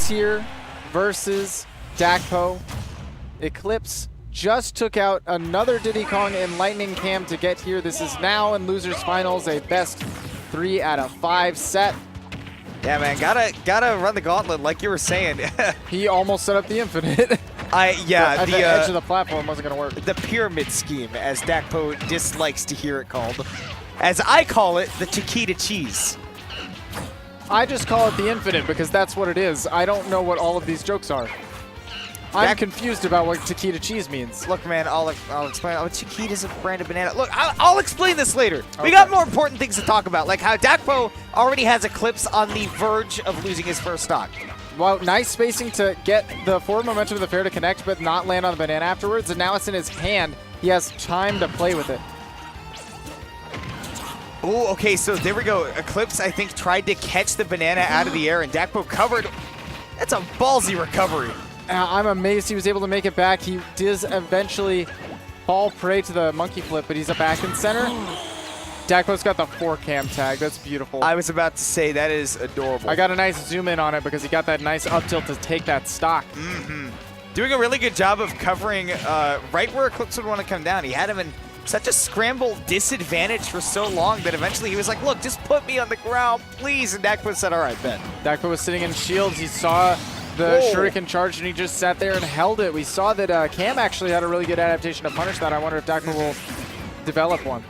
Eclipse here versus Dakpo. Eclipse just took out another Diddy Kong and Lightning Cam to get here. This is now in losers finals, a best 3 out of 5 set. Yeah, man, gotta run the gauntlet like you were saying. He almost set up the infinite. Yeah, the edge of the platform wasn't gonna work. The pyramid scheme, as Dakpo dislikes to hear it called. As I call it, the Chiquita cheese. I just call it the infinite because that's what it is. I don't know what all of these jokes are. I'm confused about what Chiquita cheese means. Look, man, I'll explain. Oh, Chiquita's a brand of banana. Look, I'll explain this later. Okay. We got more important things to talk about, like how Dakpo already has Eclipse on the verge of losing his first stock. Well, nice spacing to get the forward momentum of the fair to connect, but not land on the banana afterwards, and now it's in his hand. He has time to play with it. Oh, okay, so there we go. Eclipse, I think, tried to catch the banana out of the air, and Dakpo covered. That's a ballsy recovery. I'm amazed he was able to make it back. He does eventually fall prey to the monkey flip, but he's a back and center. Dakpo's got the 4-cam tag. That's beautiful. I was about to say, that is adorable. I got a nice zoom in on it because he got that nice up tilt to take that stock. Doing a really good job of covering right where Eclipse would want to come down. He had him in such a scramble disadvantage for so long that eventually he was like, look, just put me on the ground, please. And Dakpo said, all right, bet. Dakpo was sitting in shields. He saw the shuriken charge, and he just sat there and held it. We saw that Cam actually had a really good adaptation to punish that. I wonder if Dakpo will develop one.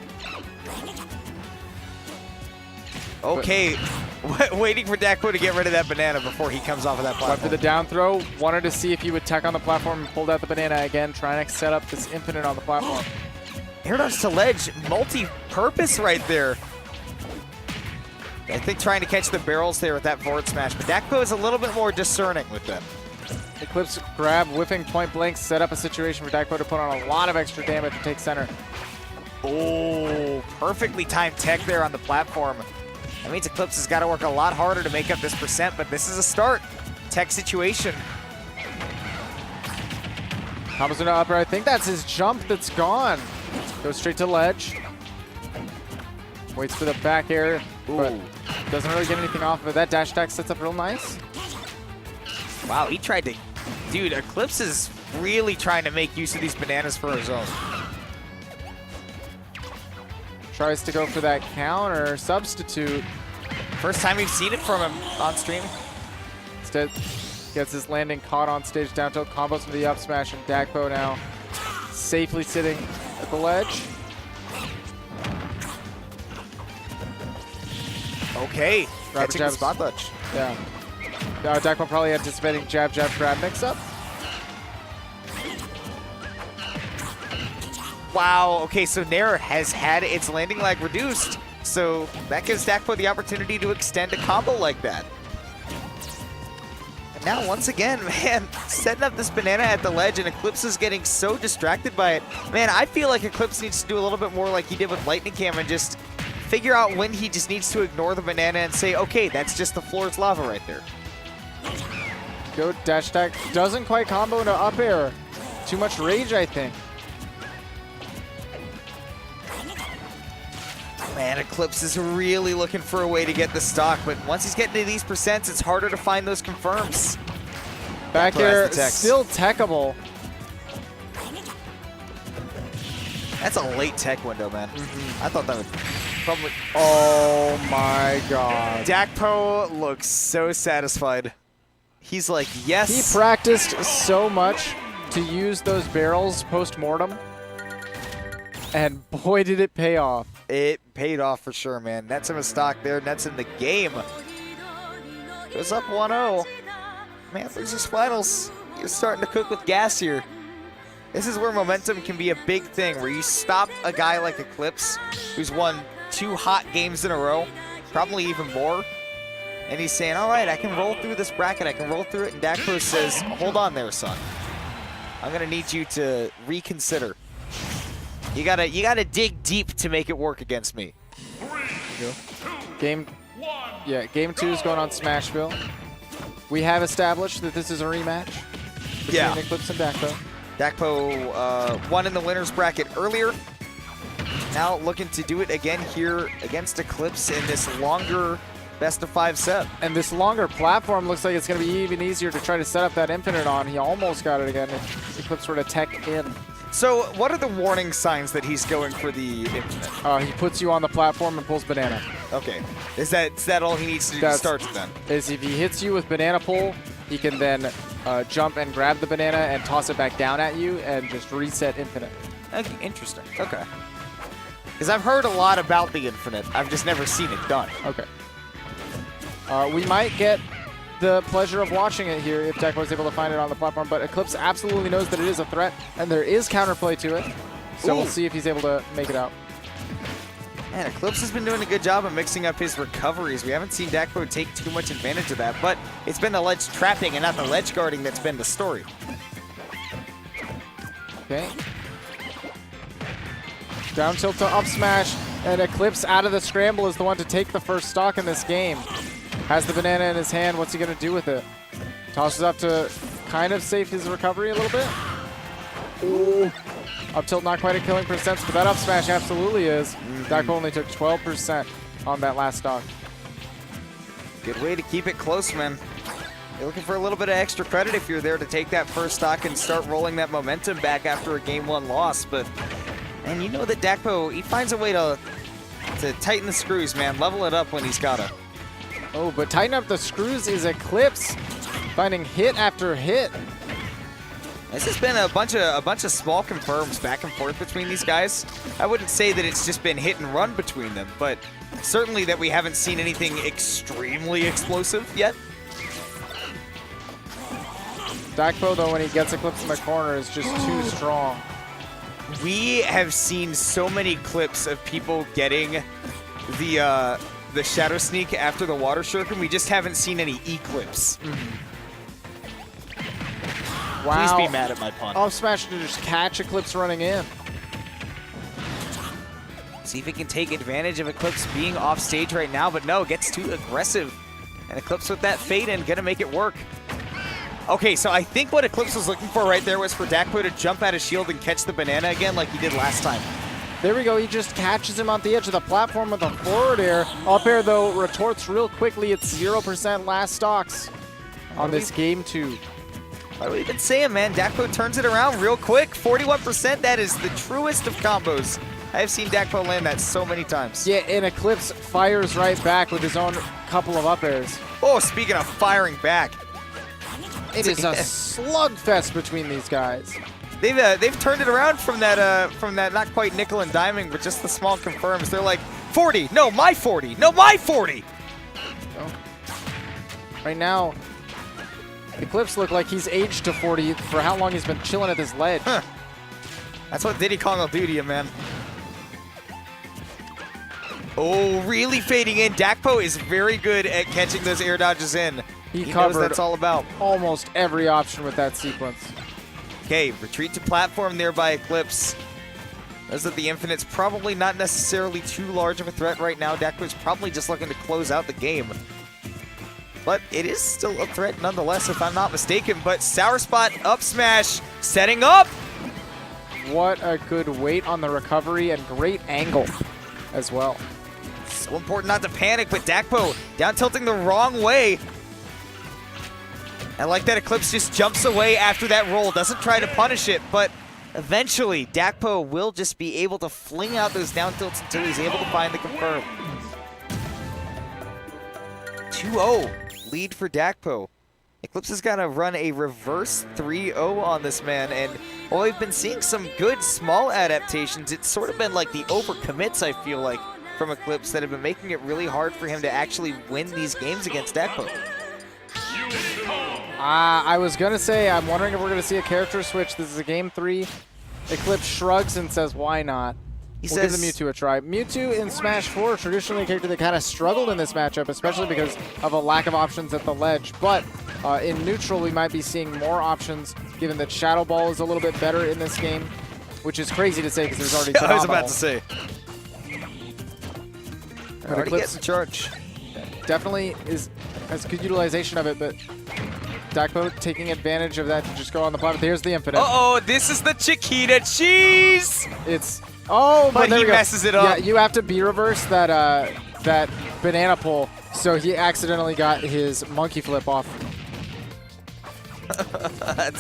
Okay, waiting for Dakpo to get rid of that banana before he comes off of that platform. Went for the down throw. Wanted to see if he would tech on the platform and pulled out the banana again, trying to set up this infinite on the platform. Air dodge to ledge, multi-purpose right there. I think trying to catch the barrels there with that forward smash, but Dakpo is a little bit more discerning with them. Eclipse grab, whipping point blank, set up a situation for Dakpo to put on a lot of extra damage and take center. Oh, perfectly timed tech there on the platform. That means Eclipse has got to work a lot harder to make up this percent, but this is a start. Tech situation. Combos into upper. I think that's his jump that's gone. Goes straight to ledge. Waits for the back air, but doesn't really get anything off of it. That dash attack sets up real nice. Wow, he tried to... Dude, Eclipse is really trying to make use of these bananas for his own. Tries to go for that counter substitute. First time we've seen it from him on stream. Instead, gets his landing caught on stage down tilt, combos into the up smash, and Dakpo now safely sitting at the ledge. Okay, catching the spot touch. Yeah. Dakpo probably anticipating jab, jab, grab mix-up. Wow, okay, so Nair has had its landing lag reduced, so that gives Dakpo the opportunity to extend a combo like that. And now, once again, man, setting up this banana at the ledge, and Eclipse is getting so distracted by it. Man, I feel like Eclipse needs to do a little bit more like he did with Lightning Cam and just figure out when he just needs to ignore the banana and say, okay, that's just the floor's lava right there. Go dash attack. Doesn't quite combo into up air. Too much rage, I think. Man, Eclipse is really looking for a way to get the stock, but once he's getting to these percents, it's harder to find those confirms. Back air, still techable. That's a late tech window, man. I thought that would probably... Oh my god. Dakpo looks so satisfied. He's like, yes. He practiced so much to use those barrels post-mortem, and boy did it pay off. It paid off for sure, man. Nets him a stock there. Nets in the game. Goes up 1-0. Man, losers finals. You're starting to cook with gas here. This is where momentum can be a big thing, where you stop a guy like Eclipse, who's won 2 hot games in a row, probably even more, and he's saying, all right, I can roll through this bracket. I can roll through it. And Dakpo says, hold on there, son. I'm going to need you to reconsider. You gotta dig deep to make it work against me. Game 2 is going on Smashville. We have established that this is a rematch between Eclipse and Dakpo. Dakpo won in the winner's bracket earlier. Now looking to do it again here against Eclipse in this longer best of 5 set. And this longer platform looks like it's going to be even easier to try to set up that infinite on. He almost got it again. Eclipse were to tech in. So what are the warning signs that he's going for the infinite? He puts you on the platform and pulls banana. Okay. Is that all he needs to do to start it then? Is if he hits you with banana pull, he can then jump and grab the banana and toss it back down at you and just reset infinite. Okay, interesting. Okay. Because I've heard a lot about the infinite. I've just never seen it done. Okay. We might get the pleasure of watching it here if Dakpo is able to find it on the platform, but Eclipse absolutely knows that it is a threat, and there is counterplay to it. So we'll see if he's able to make it out. Man, Eclipse has been doing a good job of mixing up his recoveries. We haven't seen Dakpo take too much advantage of that, but it's been the ledge trapping and not the ledge guarding that's been the story. Okay. Down tilt to up smash, and Eclipse out of the scramble is the one to take the first stock in this game. Has the banana in his hand. What's he going to do with it? Tosses up to kind of save his recovery a little bit. Ooh. Up tilt not quite a killing percent, but that up smash absolutely is. Dakpo only took 12% on that last stock. Good way to keep it close, man. You're looking for a little bit of extra credit if you're there to take that first stock and start rolling that momentum back after a game 1 loss. But, man, you know that Dakpo, he finds a way to tighten the screws, man. Level it up when he's got to. Oh, but tighten up the screws is Eclipse, finding hit after hit. This has been a bunch of small confirms back and forth between these guys. I wouldn't say that it's just been hit and run between them, but certainly that we haven't seen anything extremely explosive yet. Dakpo, though, when he gets Eclipse in the corner, is just too strong. We have seen so many clips of people getting the Shadow Sneak after the Water Shuriken. We just haven't seen any Eclipse. Wow. Please be mad at my pun. Up smash to just catch Eclipse running in. See if he can take advantage of Eclipse being off stage right now, but no, gets too aggressive. And Eclipse with that fade in, gonna make it work. Okay, so I think what Eclipse was looking for right there was for Dakpo to jump out of shield and catch the banana again like he did last time. There we go, he just catches him on the edge of the platform with a forward air. Up air, though, retorts real quickly. It's 0% last stocks on this game 2. Like we've been saying, man, Dakpo turns it around real quick. 41%, that is the truest of combos. I have seen Dakpo land that so many times. Yeah, and Eclipse fires right back with his own couple of up airs. Oh, speaking of firing back. It is a slugfest between these guys. They've turned it around from that not quite nickel and diming, but just the small confirms. They're like, 40, no, my 40, no, my 40. So, right now, Eclipse look like he's aged to 40 for how long he's been chilling at this ledge. Huh. That's what Diddy Kong will do to you, man. Oh, really fading in. Dakpo is very good at catching those air dodges in. He knows covered that's all about. almost every option with that sequence. Okay, retreat to platform there by Eclipse. Knows that the Infinite's probably not necessarily too large of a threat right now. Dakpo's probably just looking to close out the game. But it is still a threat nonetheless, if I'm not mistaken. But Sour Spot up smash, setting up. What a good weight on the recovery and great angle as well. So important not to panic, but Dakpo down tilting the wrong way. I like that Eclipse just jumps away after that roll, doesn't try to punish it, but eventually Dakpo will just be able to fling out those down tilts until he's able to find the confirm. 2-0 lead for Dakpo. Eclipse has got to run a reverse 3-0 on this man, and while we've been seeing some good small adaptations, it's sort of been like the overcommits, I feel like, from Eclipse that have been making it really hard for him to actually win these games against Dakpo. I was going to say, I'm wondering if we're going to see a character switch. This is a game 3. Eclipse shrugs and says, why not? We'll give the Mewtwo a try. Mewtwo in Smash 4, traditionally a character that kind of struggled in this matchup, especially because of a lack of options at the ledge. But in neutral, we might be seeing more options, given that Shadow Ball is a little bit better in this game, which is crazy to say because there's already I was about to say. Already Eclipse gets in charge. definitely has good utilization of it, but Dakpo taking advantage of that to just go on the platform. Here's the infinite. Uh-oh, this is the Chiquita cheese! It's... Oh, but he messes it up. Yeah, you have to B-reverse that banana pull So he accidentally got his monkey flip off.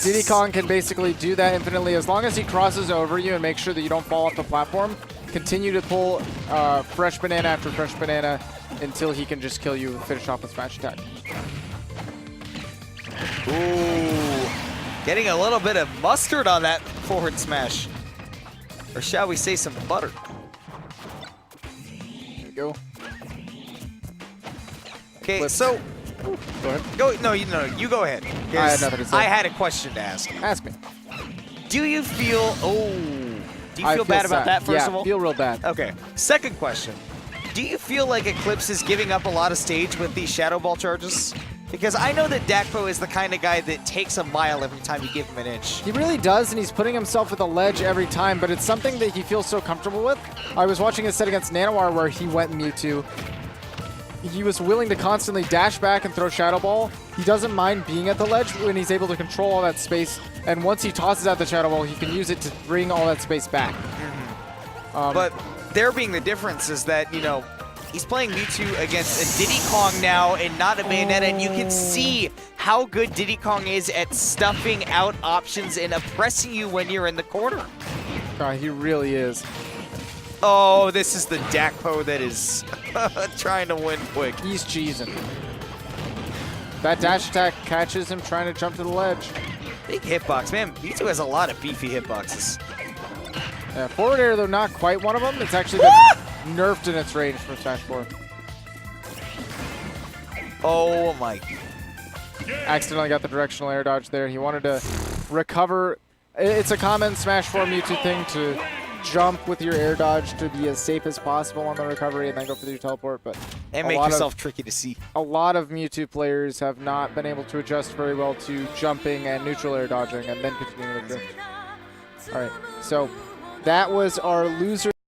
Diddy Kong can basically do that infinitely as long as he crosses over you and make sure that you don't fall off the platform. Continue to pull fresh banana after fresh banana until he can just kill you and finish off with smash attack. Ooh, getting a little bit of mustard on that forward smash. Or shall we say some butter? There you go. Okay, Flip. so Go ahead. no, you go ahead. I had nothing to say. I had a question to ask. Ask me. Do you feel do you I feel bad about sad. that first of all? Yeah, feel real bad. Okay. Second question. Do you feel like Eclipse is giving up a lot of stage with these Shadow Ball charges? Because I know that Dakpo is the kind of guy that takes a mile every time you give him an inch. He really does, and he's putting himself at the ledge every time, but it's something that he feels so comfortable with. I was watching his set against Nanowar where he went Mewtwo. He was willing to constantly dash back and throw Shadow Ball. He doesn't mind being at the ledge when he's able to control all that space, and once he tosses out the Shadow Ball, he can use it to bring all that space back. But there being the difference is that, you know, he's playing Mewtwo against a Diddy Kong now and not a Bayonetta, and you can see how good Diddy Kong is at stuffing out options and oppressing you when you're in the corner. He really is. Oh, this is the Dakpo that is trying to win quick. He's cheesing. That dash attack catches him trying to jump to the ledge. Big hitbox, man. Mewtwo has a lot of beefy hitboxes. Yeah, forward air, though, not quite one of them. It's actually been nerfed in its range from Smash 4. Oh my. Accidentally got the directional air dodge there. He wanted to recover. It's a common Smash 4 Mewtwo thing to jump with your air dodge to be as safe as possible on the recovery and then go for your teleport. But and make yourself tricky to see. A lot of Mewtwo players have not been able to adjust very well to jumping and neutral air dodging and then continuing the drift. All right, so that was our loser.